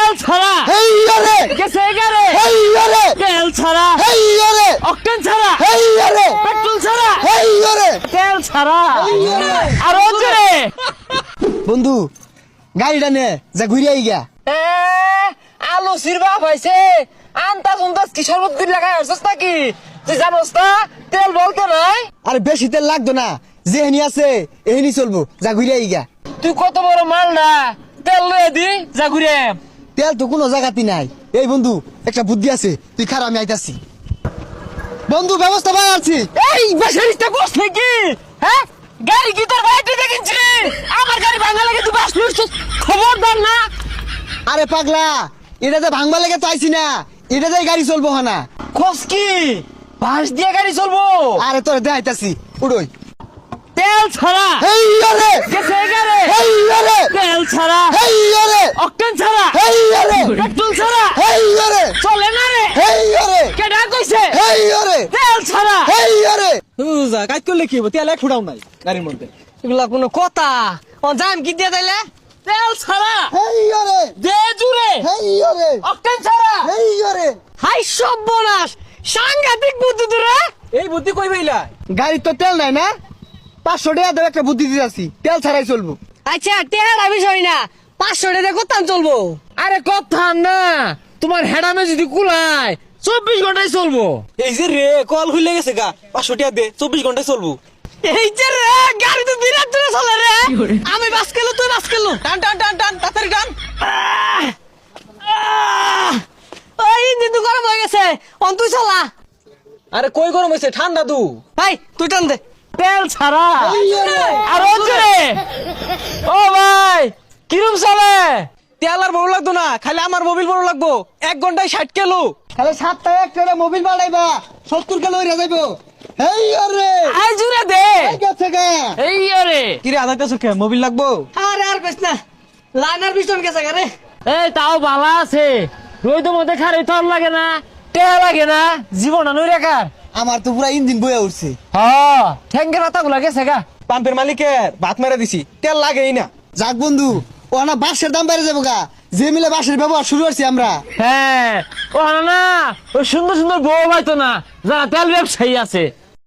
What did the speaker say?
তেল ছাড়া হেই আরে গেছে গারে হেই আরে তেল ছাড়া হেই আরে অকটেন ছাড়া হেই আরে পেট্রোল ছাড়া হেই আরে তেল ছাড়া আর জোরে বন্ধু গাড়িটা নে যা ঘুরে আই গা আলু সিরবা হইছে আন্তা সুন্দাস কি শরবত দিল লাগাই হছস নাকি তুই জানোস না তেল বলতে নাই আরে বেশি তেল লাগতো না যেহেনি আছে এহেনি চলবো যা ঘুরে আই গা তুই কত বড় মাল না তেল লয়ে দি যা ঘুরে তেল তো কোনো জায়গাতে নাই এই বন্ধু একটা বুদ্ধি আছে তুই খারা আমি আইতাছি বন্ধু ব্যবস্থা বাড়াচ্ছি এই বেশারিটা বস নাকি হ্যাঁ গাড়ি কি তোর বাইরে দেখিনছি আমার গাড়ি ভাঙা লাগে তুই বাস লুটছিস খবরদার না আরে পাগলা এটাতে ভাঙবা লেগে তো আইছি না এটাতে গাড়ি চলবো না খোঁজ কি বাস দিয়ে গাড়ি চলবো আরে তোর দেখাইতাছি উড়োই তেল ছাড়া হেই আরে গেছে গারে হেই আরে তেল ছাড়া হেই আরে অকটেন ছাড়া হেই আরে পেট্রোল ছাড়া হেই আরে চলে না রে হেই আরে কেডা কইছে হেই আরে তেল ছাড়া হেই আরে যা কাজ করলে কি হবে তেল এক ফুটাও নাই গাড়ির মধ্যে এগুলা কোনো কথা ও জাম কি দিয়ে দিলে তেল ছাড়া হেই আরে দে জুড়ে হেই আরে অকটেন ছাড়া হেই আরে হাই সর্বনাশ সাংঘাতিক বুদ্ধি তোরা এই বুদ্ধি কই পাইলা গাড়ি তো তেল নাই না 500 টাকা দেব একটা বুদ্ধি দিতেছি তেল ছাড়াই চলবো আচ্ছা তেল বিষয় না 500 টাকা করতাম চলবো আরে কথা না তোমার হেডামে যদি কুলায় 24 ঘন্টায় চলবো এই যে রে কল খুলে গেছে গা 500 টাকা দে 24 ঘন্টায় চলবো এই যে রে গাড়ি তো বিরাট জোরে চলে রে আমি বাস কেলো তুই বাস কেলো টান টান টান টান তাড়াতাড়ি টান ওই ইঞ্জিন তো গরম হয়ে গেছে অন তুই চলা আরে কই গরম হইছে ঠান্ডা তু ভাই তুই টান দে তেল ছাড়া হেই আরে আর জোরে ও ভাই কিরম চলে তেল আর বড় লাগতো না খালি আমার মোবিল বড় লাগবো 1 ঘন্টায় 60 কিলো তাহলে 7 টাকা একটা মোবিল বাড়াইবা 70 কিলো হইরা যাইবো হেই আরে আই জুড়ে দে এই গেছে গা এই আরে কি রে আধাইতেছ কে মোবিল লাগবো আরে আর কইস না লাইনার পিছন গেছে রে এই তাও ভালো আছে রোদের মধ্যে খারে তল লাগে না টেহা লাগে না জীবন আনুই রেখার আমার তো পুরা ইঞ্জিন বইয়া উঠছে হ্যাঁ ঠ্যাঙ্গের পাতাগুলা গেছে গা পাম্পের মালিকের ভাত মেরে দিছি তেল লাগেই না যাক বন্ধু ও না বাসের দাম বেড়ে যাবো গা যে মিলে বাসের ব্যবহার শুরু করছি আমরা হ্যাঁ ও না ওই সুন্দর সুন্দর বউ হয়তো না যারা তেল ব্যবসায়ী আছে